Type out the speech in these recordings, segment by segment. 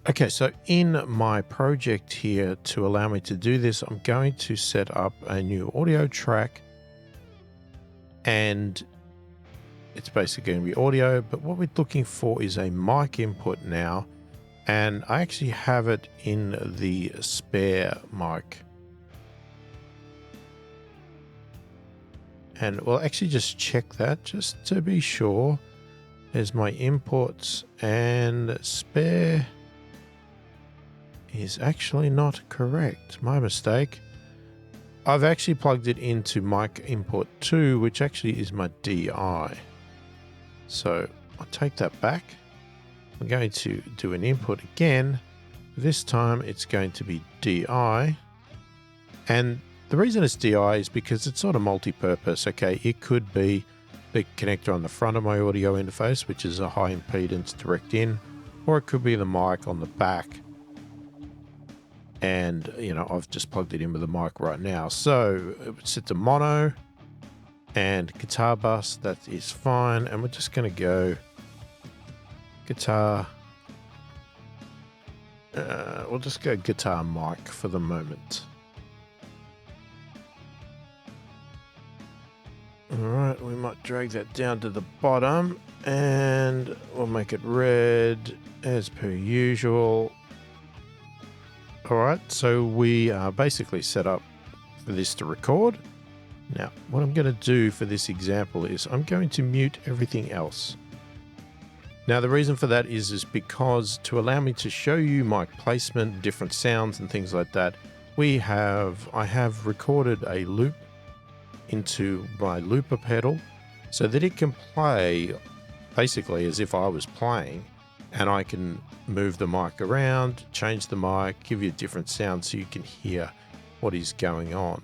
Okay, so in my project here, to allow me to do this, I'm going to set up a new audio track, and it's basically going to be audio, but what we're looking for is a mic input now, and I actually have it in the spare mic. And we'll actually just check that just to be sure. There's my inputs, and spare is actually not correct. My mistake. I've actually plugged it into mic input 2, which actually is my DI. So I'll take that back. I'm going to do an input again. This time it's going to be DI. And the reason it's DI is because it's sort of multi-purpose. Okay, it could be the connector on the front of my audio interface, which is a high impedance direct in, or it could be the mic on the back. And, you know, I've just plugged it in with the mic right now. So it's set to mono and guitar bus, that is fine. And we're just going to go guitar. We'll just go guitar mic for the moment. All right, we might drag that down to the bottom and we'll make it red as per usual. All right, so we are basically set up for this to record. Now, what I'm going to do for this example is I'm going to mute everything else. Now, the reason for that is because to allow me to show you mic placement, different sounds and things like that, I have recorded a loop into my looper pedal so that it can play basically as if I was playing, and I can move the mic around, change the mic, give you different sounds so you can hear what is going on.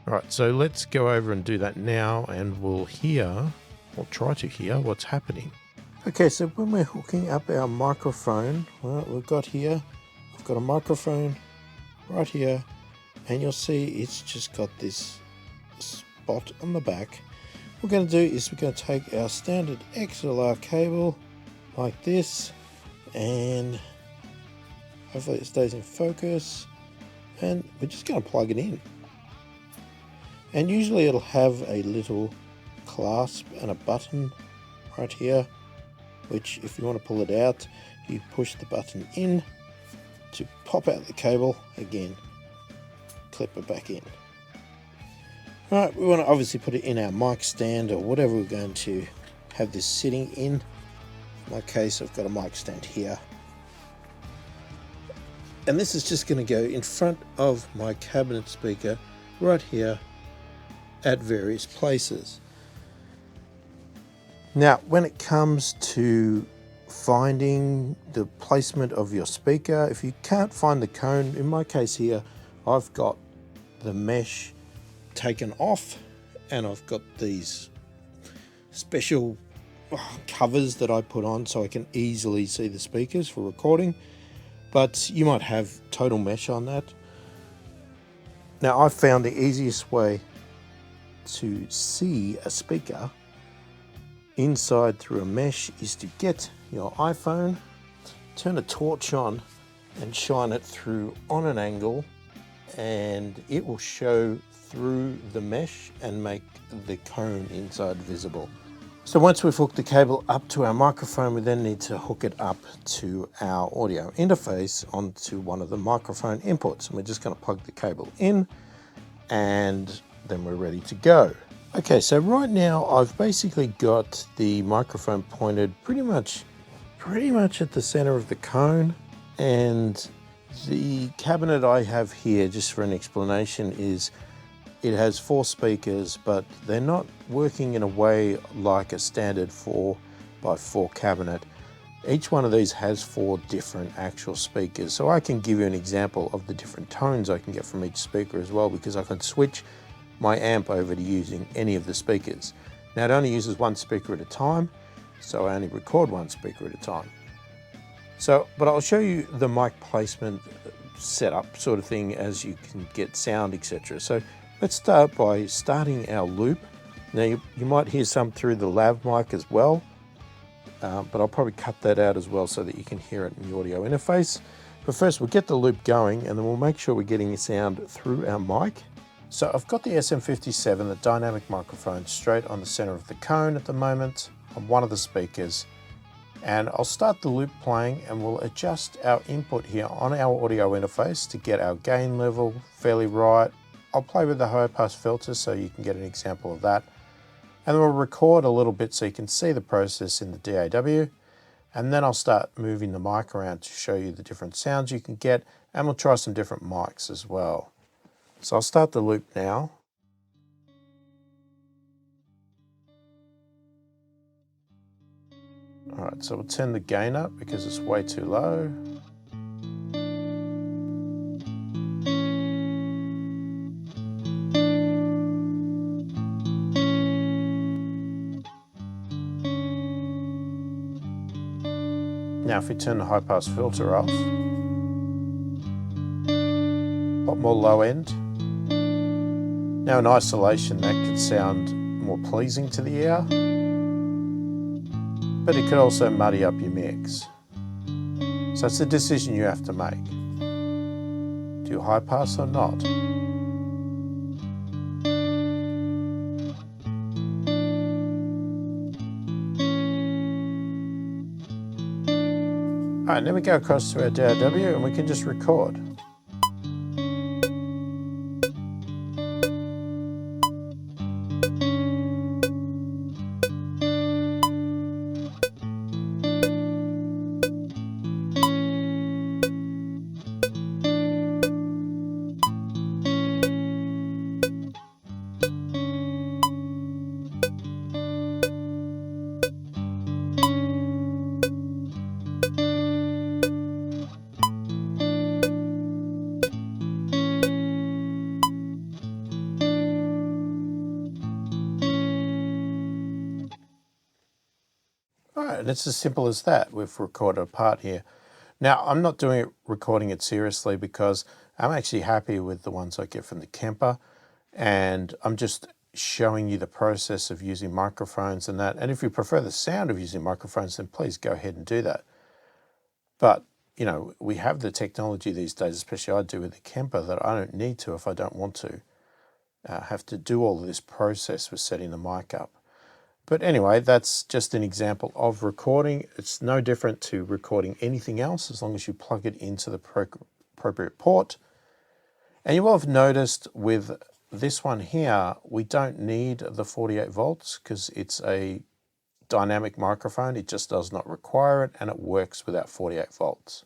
All right, so let's go over and do that now, and we'll try to hear what's happening. Okay, so when we're hooking up our microphone, well, I've got a microphone right here, and you'll see it's just got this spot on the back. What we're going to do is we're going to take our standard XLR cable like this, and hopefully it stays in focus, and we're just going to plug it in. And usually it'll have a little clasp and a button right here, which if you want to pull it out, you push the button in to pop out the cable. Again, clip it back in. Right, we want to obviously put it in our mic stand or whatever we're going to have this sitting in. In my case, I've got a mic stand here. And this is just going to go in front of my cabinet speaker right here at various places. Now, when it comes to finding the placement of your speaker, if you can't find the cone, in my case here, I've got the mesh taken off, and I've got these special covers that I put on so I can easily see the speakers for recording, but you might have total mesh on that. Now, I've found the easiest way to see a speaker inside through a mesh is to get your iPhone, turn a torch on and shine it through on an angle, and it will show through the mesh and make the cone inside visible. So once we've hooked the cable up to our microphone, we then need to hook it up to our audio interface onto one of the microphone inputs. And we're just going to plug the cable in, and then we're ready to go. Okay, so right now I've basically got the microphone pointed pretty much at the center of the cone, and the cabinet I have here, just for an explanation, is it has 4 speakers, but they're not working in a way like a standard 4x4 cabinet. Each one of these has 4 different actual speakers. So I can give you an example of the different tones I can get from each speaker as well, because I can switch my amp over to using any of the speakers. Now, it only uses 1 speaker at a time, so I only record 1 speaker at a time. But I'll show you the mic placement setup sort of thing as you can get sound, etc. So let's start by starting our loop. Now you might hear some through the lav mic as well. but I'll probably cut that out as well so that you can hear it in the audio interface. But first we'll get the loop going and then we'll make sure we're getting sound through our mic. So I've got the SM57, the dynamic microphone, straight on the center of the cone at the moment on one of the speakers. And I'll start the loop playing and we'll adjust our input here on our audio interface to get our gain level fairly right. I'll play with the high pass filter so you can get an example of that. And then we'll record a little bit so you can see the process in the DAW. And then I'll start moving the mic around to show you the different sounds you can get, and we'll try some different mics as well. So I'll start the loop now. All right, so we'll turn the gain up because it's way too low. Now if we turn the high pass filter off, a lot more low end. Now in isolation that could sound more pleasing to the ear, but it could also muddy up your mix. So it's a decision you have to make. Do you high pass or not? All right, then we go across to our DAW and we can just record. All right, and it's as simple as that. We've recorded a part here. Now, I'm not recording it seriously because I'm actually happy with the ones I get from the Kemper, and I'm just showing you the process of using microphones and that. And if you prefer the sound of using microphones, then please go ahead and do that. But, you know, we have the technology these days, especially I do with the Kemper, that I don't need to if I don't want to have to do all of this process with setting the mic up. But anyway, that's just an example of recording. It's no different to recording anything else as long as you plug it into the appropriate port. And you will have noticed with this one here, we don't need the 48 volts because it's a dynamic microphone. It just does not require it and it works without 48 volts.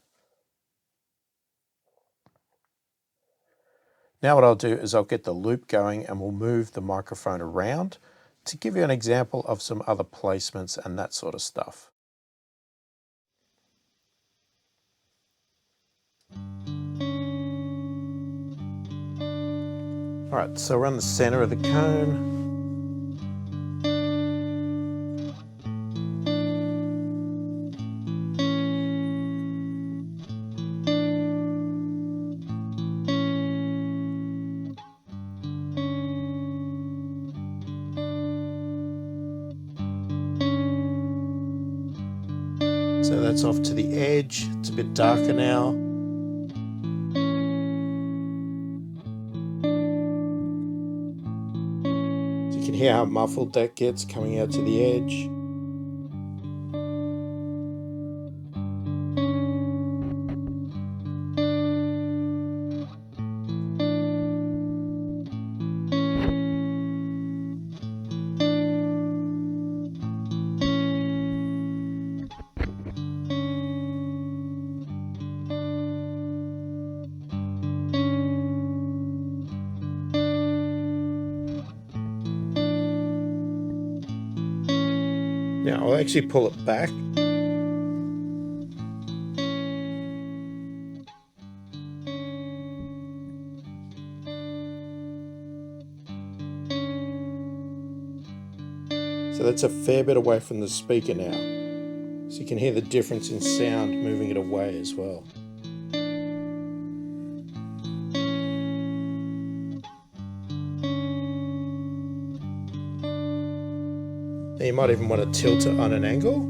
Now what I'll do is I'll get the loop going and we'll move the microphone around to give you an example of some other placements and that sort of stuff. All right, so we're on the center of the cone. So that's off to the edge. It's a bit darker now. So you can hear how muffled that gets coming out to the edge. Now I'll actually pull it back. So that's a fair bit away from the speaker now. So you can hear the difference in sound moving it away as well. Now you might even want to tilt it on an angle.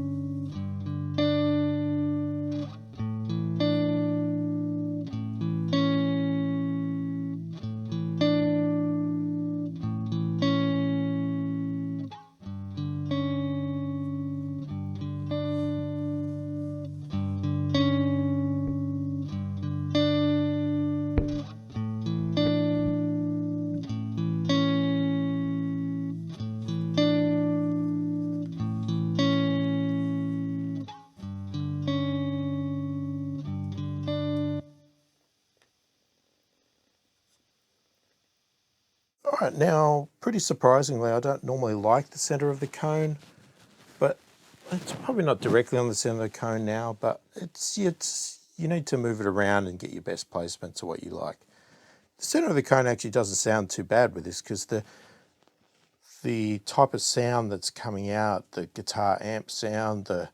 All right, now, pretty surprisingly, I don't normally like the center of the cone, but it's probably not directly on the center of the cone now, but you need to move it around and get your best placement to what you like. The center of the cone actually doesn't sound too bad with this because the type of sound that's coming out, the guitar amp sound, the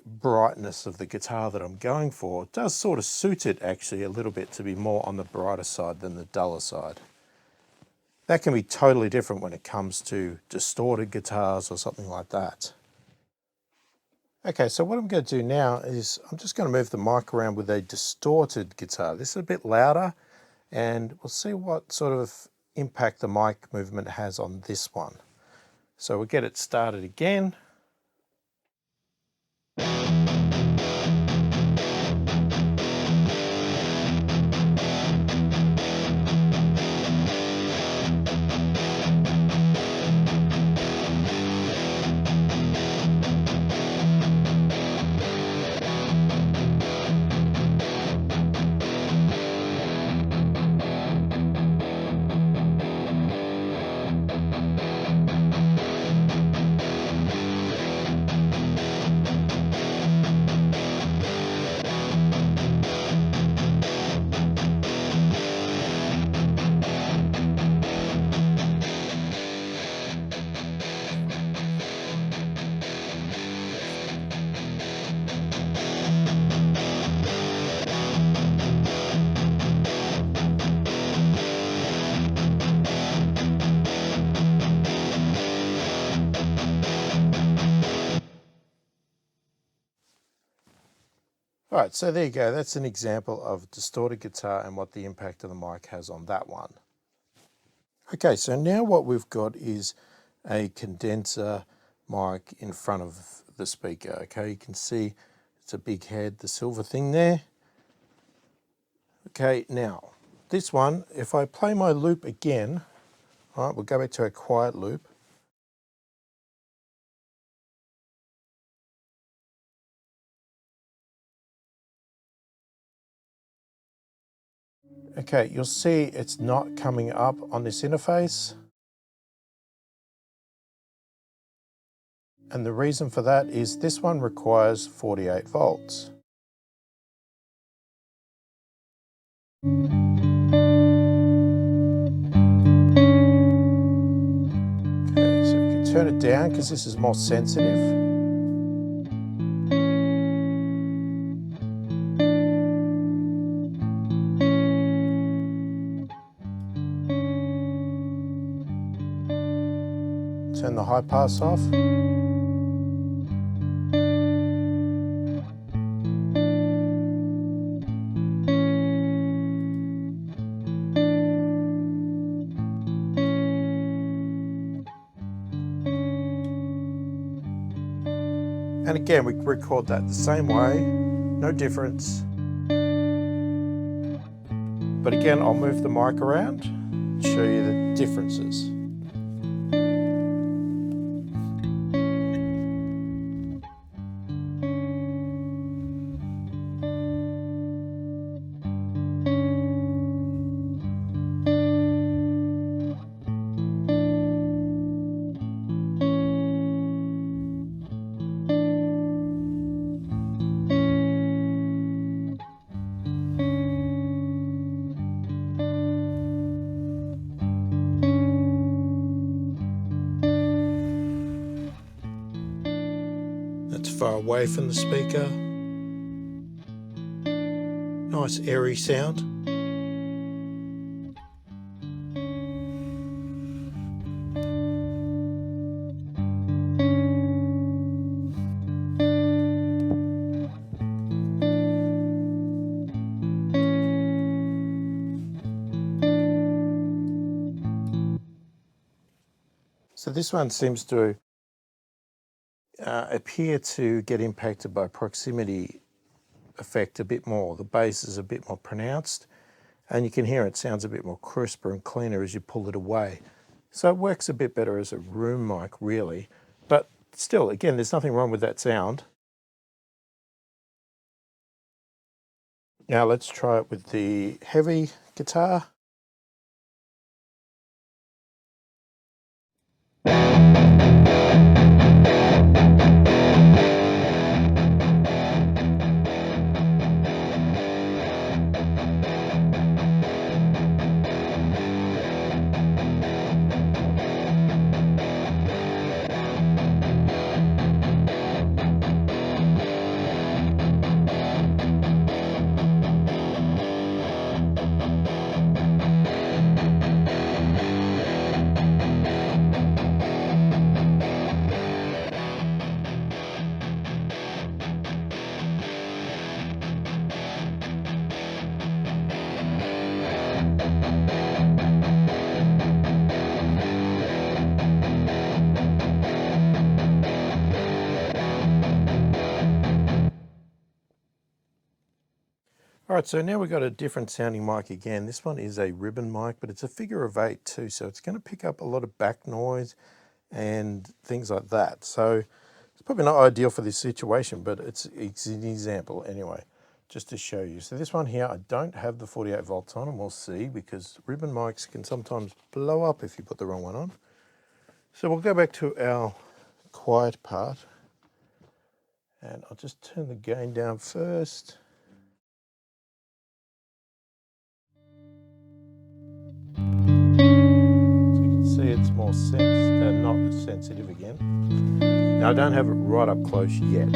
brightness of the guitar that I'm going for does sort of suit it actually a little bit to be more on the brighter side than the duller side. That can be totally different when it comes to distorted guitars or something like that. Okay, so what I'm going to do now is I'm just going to move the mic around with a distorted guitar. This is a bit louder, and we'll see what sort of impact the mic movement has on this one. So we'll get it started again. All right, so there you go. That's an example of distorted guitar and what the impact of the mic has on that one. Okay, so now what we've got is a condenser mic in front of the speaker. Okay, you can see it's a big head, the silver thing there. Okay, now this one, if I play my loop again, all right, we'll go back to a quiet loop. Okay, you'll see it's not coming up on this interface. And the reason for that is this one requires 48 volts. Okay, so we can turn it down because this is more sensitive. Turn the high pass off. And again, we record that the same way, no difference. But again, I'll move the mic around and show you the differences. That's far away from the speaker. Nice airy sound. So this one seems to appear to get impacted by proximity effect a bit more. The bass is a bit more pronounced, and you can hear it sounds a bit more crisper and cleaner as you pull it away. So it works a bit better as a room mic, really. But still, again, there's nothing wrong with that sound. Now let's try it with the heavy guitar. All right, so now we've got a different sounding mic again. This one is a ribbon mic, but it's a figure of 8 too, so it's going to pick up a lot of back noise and things like that. So it's probably not ideal for this situation, but it's an example anyway, just to show you. So this one here, I don't have the 48 volts on, and we'll see, because ribbon mics can sometimes blow up if you put the wrong one on. So we'll go back to our quiet part, and I'll just turn the gain down first. See, it's more not sensitive again. Now I don't have it right up close yet.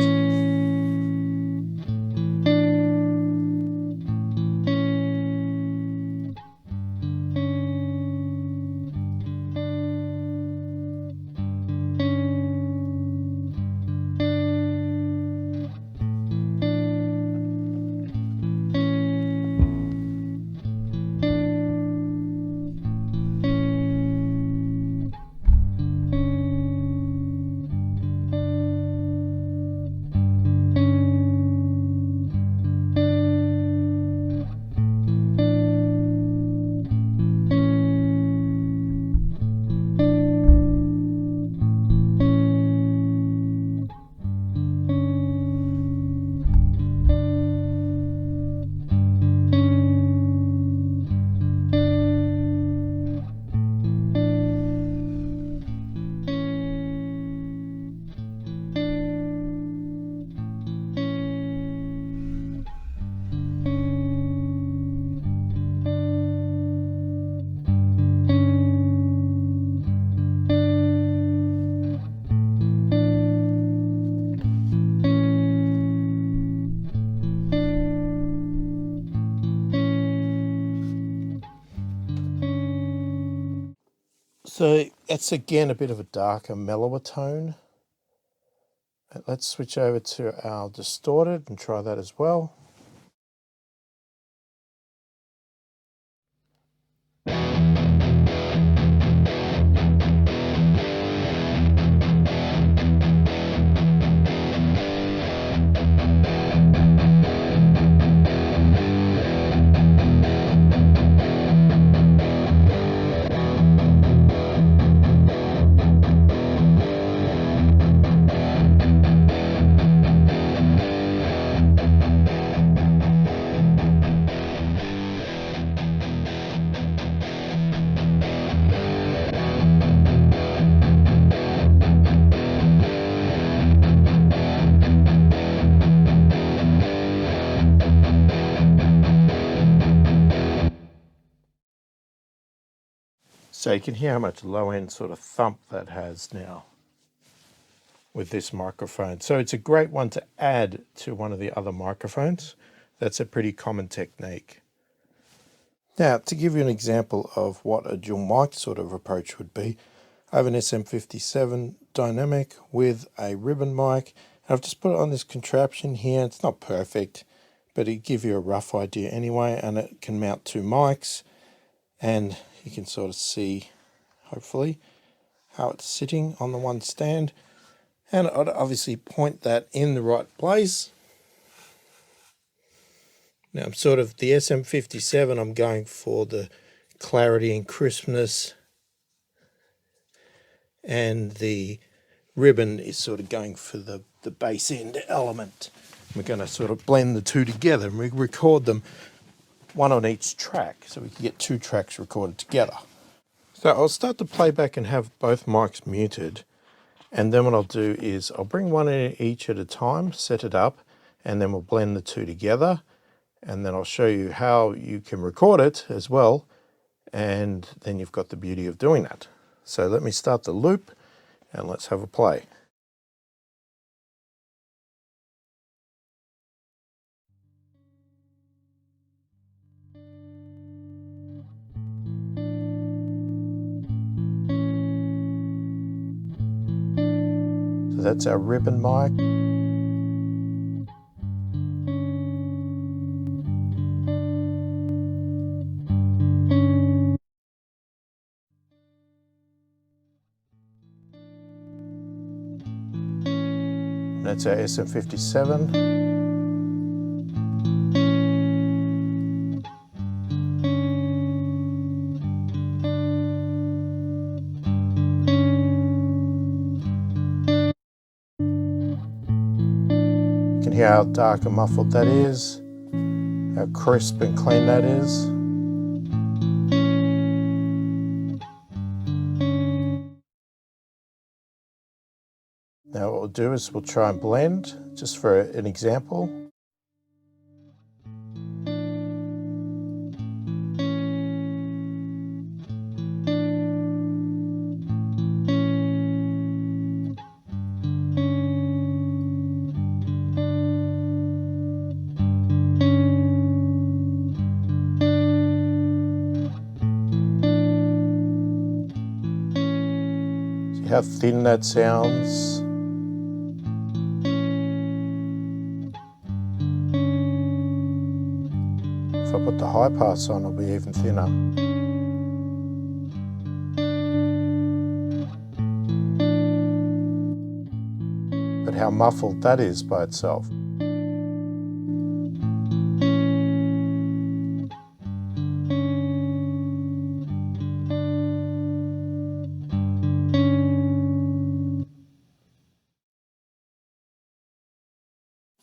So it's again a bit of a darker, mellower tone. Let's switch over to our distorted and try that as well. So you can hear how much low end sort of thump that has now with this microphone. So it's a great one to add to one of the other microphones. That's a pretty common technique. Now, to give you an example of what a dual mic sort of approach would be, I have an SM57 dynamic with a ribbon mic. I've just put it on this contraption here. It's not perfect, but it gives you a rough idea anyway, and it can mount 2 mics, and you can sort of see, hopefully, how it's sitting on the one stand. And I'd obviously point that in the right place. Now I'm sort of, the SM57, I'm going for the clarity and crispness, and the ribbon is sort of going for the bass end element. We're going to sort of blend the two together, and we record them one on each track, so we can get 2 tracks recorded together. So I'll start the playback and have both mics muted, and then what I'll do is I'll bring one in each at a time, set it up, and then we'll blend the 2 together, and then I'll show you how you can record it as well, and then you've got the beauty of doing that. So let me start the loop, and let's have a play. So that's our ribbon mic. That's our SM57. how dark and muffled that is, how crisp and clean that is. Now what we'll do is we'll try and blend, just for an example. See how thin that sounds? If I put the high pass on, it'll be even thinner. But how muffled that is by itself.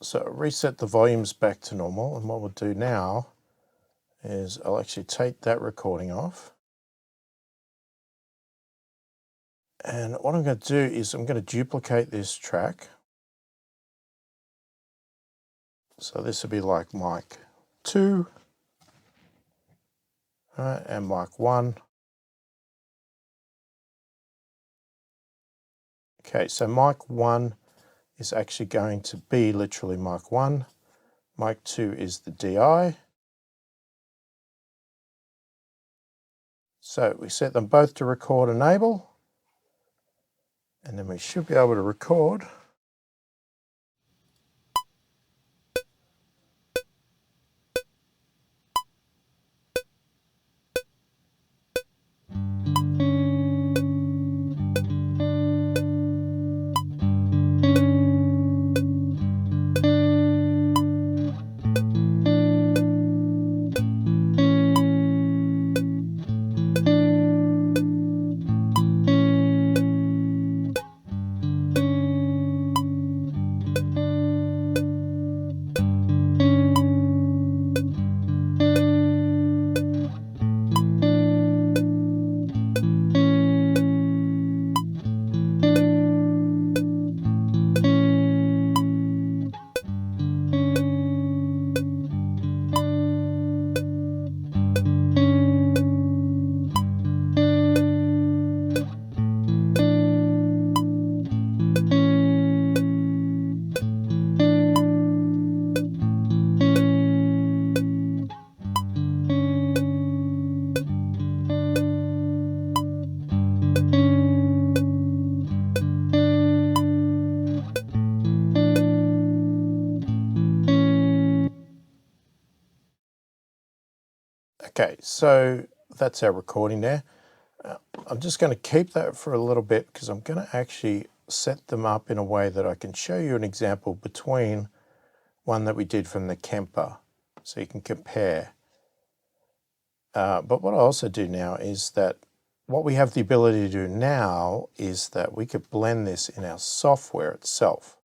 So reset the volumes back to normal, and what we'll do now is I'll actually take that recording off. And what I'm going to do is I'm going to duplicate this track. So this will be like mic 2 and mic 1. Okay, so mic 1 is actually going to be literally mic 1. Mic 2 is the DI. So we set them both to record enable, and then we should be able to record. Okay, so that's our recording there. I'm just going to keep that for a little bit because I'm going to actually set them up in a way that I can show you an example between one that we did from the Kemper, so you can compare. But what I also do now is that what we have the ability to do now is that we could blend this in our software itself.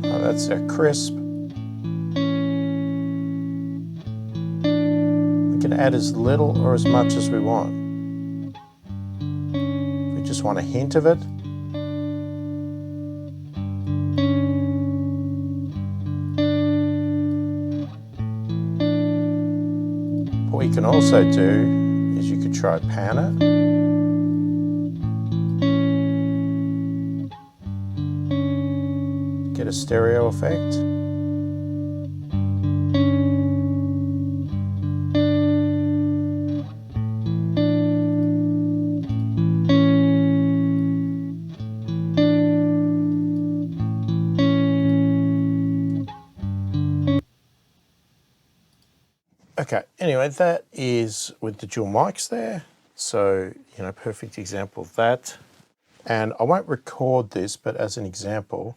That's our crisp. We can add as little or as much as we want. If we just want a hint of it, what you can also do is you could try pan it. Get a stereo effect. Okay, anyway, that is with the dual mics there. So, perfect example of that. And I won't record this, but as an example,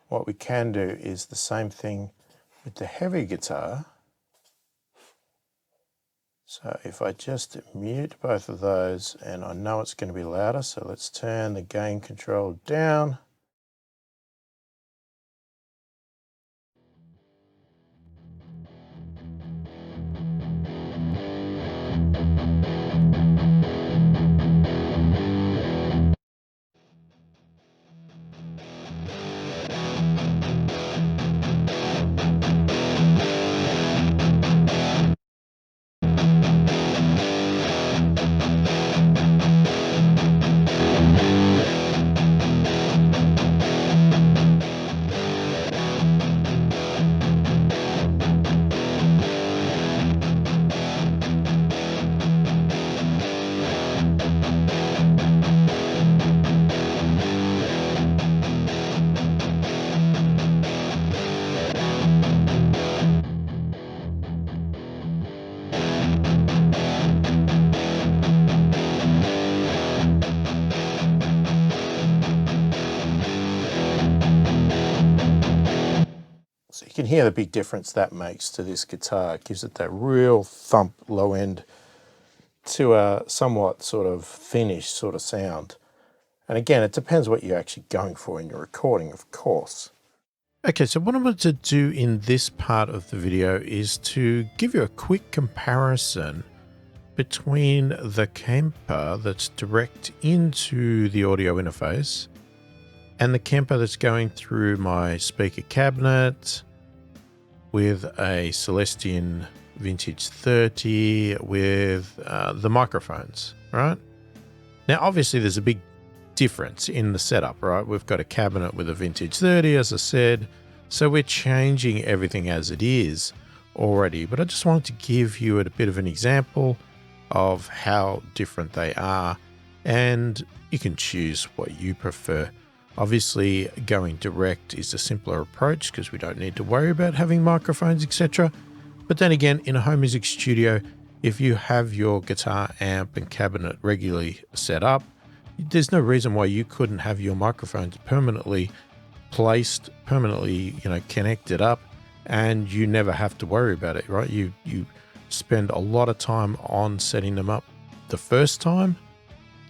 what we can do is the same thing with the heavy guitar. So if I just mute both of those, and I know it's going to be louder, so let's turn the gain control down. So you can hear the big difference that makes to this guitar. It gives it that real thump low end to a somewhat sort of finished sort of sound. And again, it depends what you're actually going for in your recording, of course. Okay, so what I wanted to do in this part of the video is to give you a quick comparison between the Kemper that's direct into the audio interface and the Kemper that's going through my speaker cabinet with a Celestion Vintage 30 with the microphones, right? Now, obviously, there's a big difference in the setup, right? We've got a cabinet with a Vintage 30, as I said, so we're changing everything as it is already, but I just wanted to give you a bit of an example of how different they are, and you can choose what you prefer. Obviously, going direct is a simpler approach because we don't need to worry about having microphones, etc. But then again, in a home music studio, if you have your guitar amp and cabinet regularly set up, there's no reason why you couldn't have your microphones permanently placed, permanently, connected up, and you never have to worry about it, right? You spend a lot of time on setting them up the first time,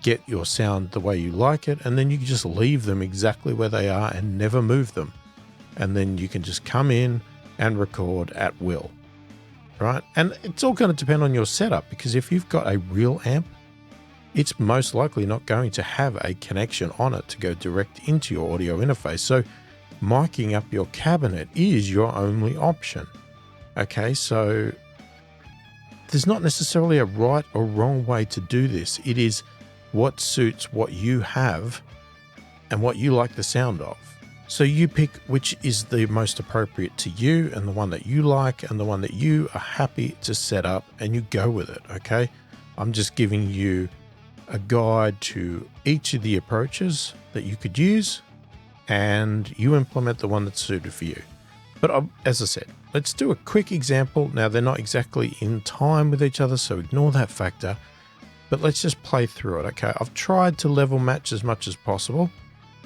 get your sound the way you like it, and then you can just leave them exactly where they are and never move them. And then you can just come in and record at will, right? And it's all going to depend on your setup, because if you've got a real amp, it's most likely not going to have a connection on it to go direct into your audio interface. So miking up your cabinet is your only option. Okay, so there's not necessarily a right or wrong way to do this. It is what suits what you have and what you like the sound of. So you pick which is the most appropriate to you and the one that you like and the one that you are happy to set up, and you go with it, okay? I'm just giving you a guide to each of the approaches that you could use, and you implement the one that's suited for you. But as I said, let's do a quick example. Now, they're not exactly in time with each other, so ignore that factor. But let's just play through it, okay? I've tried to level match as much as possible.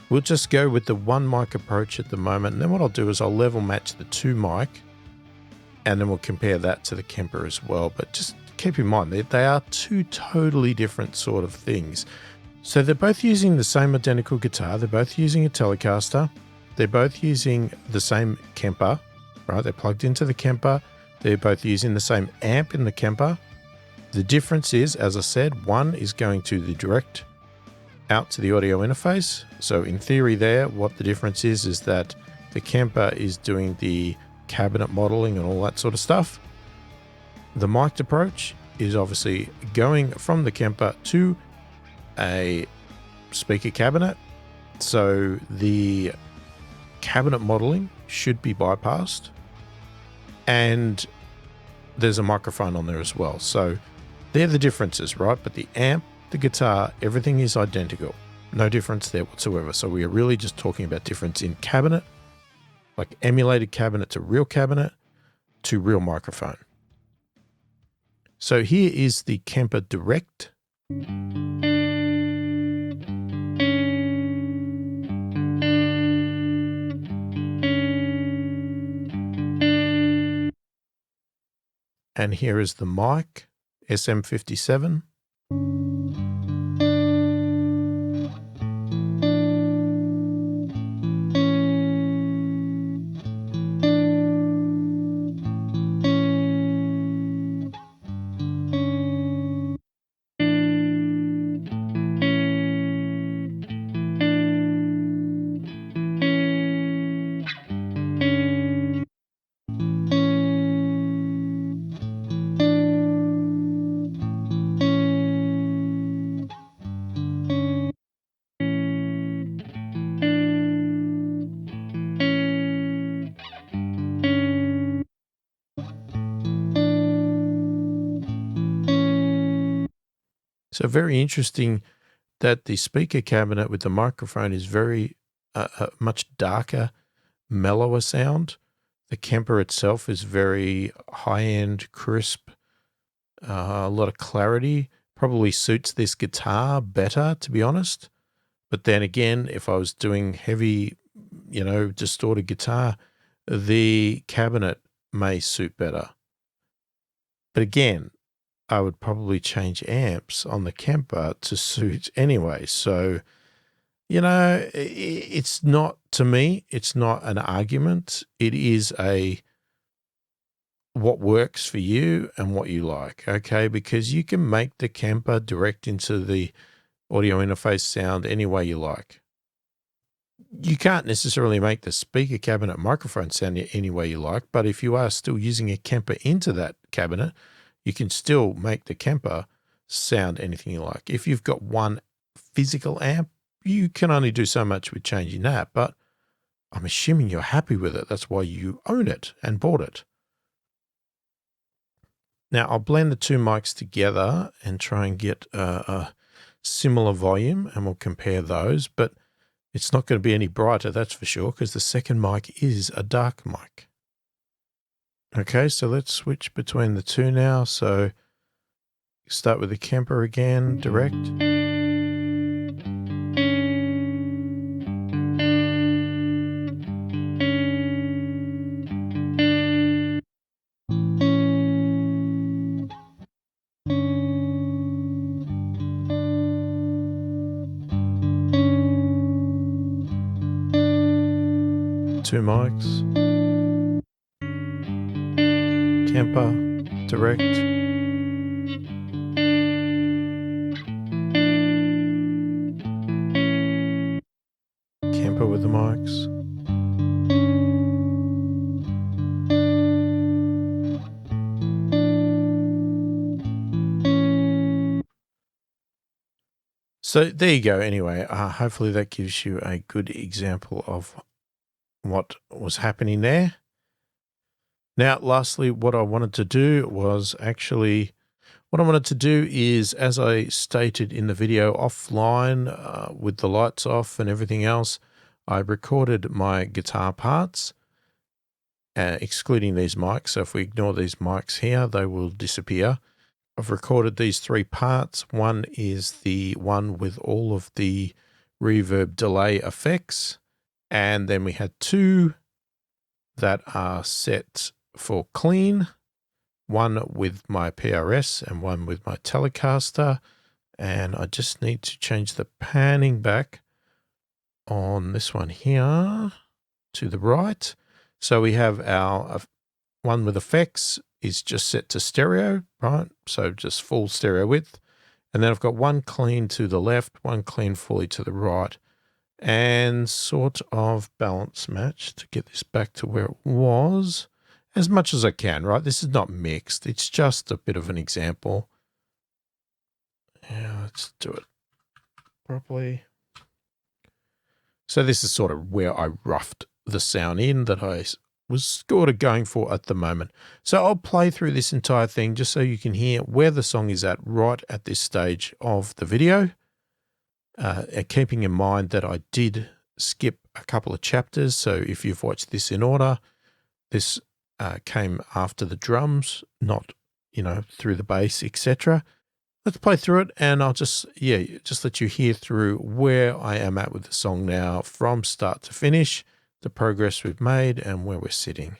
We'll just go with the one mic approach at the moment. And then what I'll do is I'll level match the two mic, and then we'll compare that to the Kemper as well. But just keep in mind, they are two totally different sort of things. So they're both using the same identical guitar. They're both using a Telecaster. They're both using the same Kemper, right? They're plugged into the Kemper. They're both using the same amp in the Kemper. The difference is, as I said, one is going to the direct out to the audio interface. So in theory there, what the difference is that the Kemper is doing the cabinet modeling and all that sort of stuff. The mic'd approach is obviously going from the Kemper to a speaker cabinet. So the cabinet modeling should be bypassed, and there's a microphone on there as well. So they're the differences, right? But the amp, the guitar, everything is identical. No difference there whatsoever. So we are really just talking about difference in cabinet, like emulated cabinet to real microphone. So here is the Kemper Direct. And here is the mic SM57. So very interesting that the speaker cabinet with the microphone is very much darker, mellower sound. The Kemper itself is very high-end, crisp, a lot of clarity. Probably suits this guitar better, to be honest. But then again, if I was doing heavy, distorted guitar, the cabinet may suit better. But again, I would probably change amps on the Kemper to suit anyway. So, it's not, to me, it's not an argument. It is what works for you and what you like, okay? Because you can make the Kemper direct into the audio interface sound any way you like. You can't necessarily make the speaker cabinet microphone sound any way you like, but if you are still using a Kemper into that cabinet, you can still make the Kemper sound anything you like. If you've got one physical amp, you can only do so much with changing that, but I'm assuming you're happy with it. That's why you own it and bought it. Now, I'll blend the two mics together and try and get a similar volume, and we'll compare those, but it's not going to be any brighter, that's for sure, because the second mic is a dark mic. Okay, so let's switch between the two now. So start with the Kemper again, direct. Two mics. Kemper, direct. Kemper with the mics. So there you go. Anyway, hopefully that gives you a good example of what was happening there. Now, lastly, what I wanted to do is, as I stated in the video offline, with the lights off and everything else, I recorded my guitar parts, excluding these mics. So if we ignore these mics here, they will disappear. I've recorded these three parts. One is the one with all of the reverb delay effects. And then we had two that are set for clean, one with my PRS and one with my Telecaster. And I just need to change the panning back on this one here to the right. So we have our one with effects is just set to stereo, right? So just full stereo width. And then I've got one clean to the left, one clean fully to the right, and sort of balance match to get this back to where it was as much as I can, right? This is not mixed. It's just a bit of an example. Yeah, let's do it properly. So this is sort of where I roughed the sound in that I was sort of going for at the moment. So I'll play through this entire thing just so you can hear where the song is at right at this stage of the video. Keeping in mind that I did skip a couple of chapters. So if you've watched this in order, this came after the drums, not, through the bass, etc. Let's play through it, and I'll just let you hear through where I am at with the song now from start to finish, the progress we've made, and where we're sitting.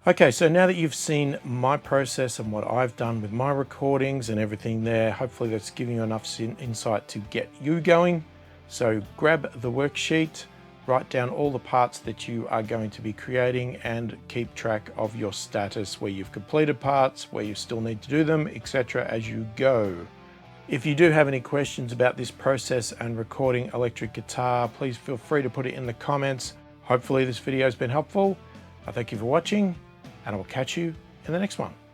Okay, so now that you've seen my process and what I've done with my recordings and everything there, hopefully that's giving you enough insight to get you going. So grab the worksheet, write down all the parts that you are going to be creating and keep track of your status, where you've completed parts, where you still need to do them, etc. as you go. If you do have any questions about this process and recording electric guitar, please feel free to put it in the comments. Hopefully this video has been helpful. I thank you for watching, and I will catch you in the next one.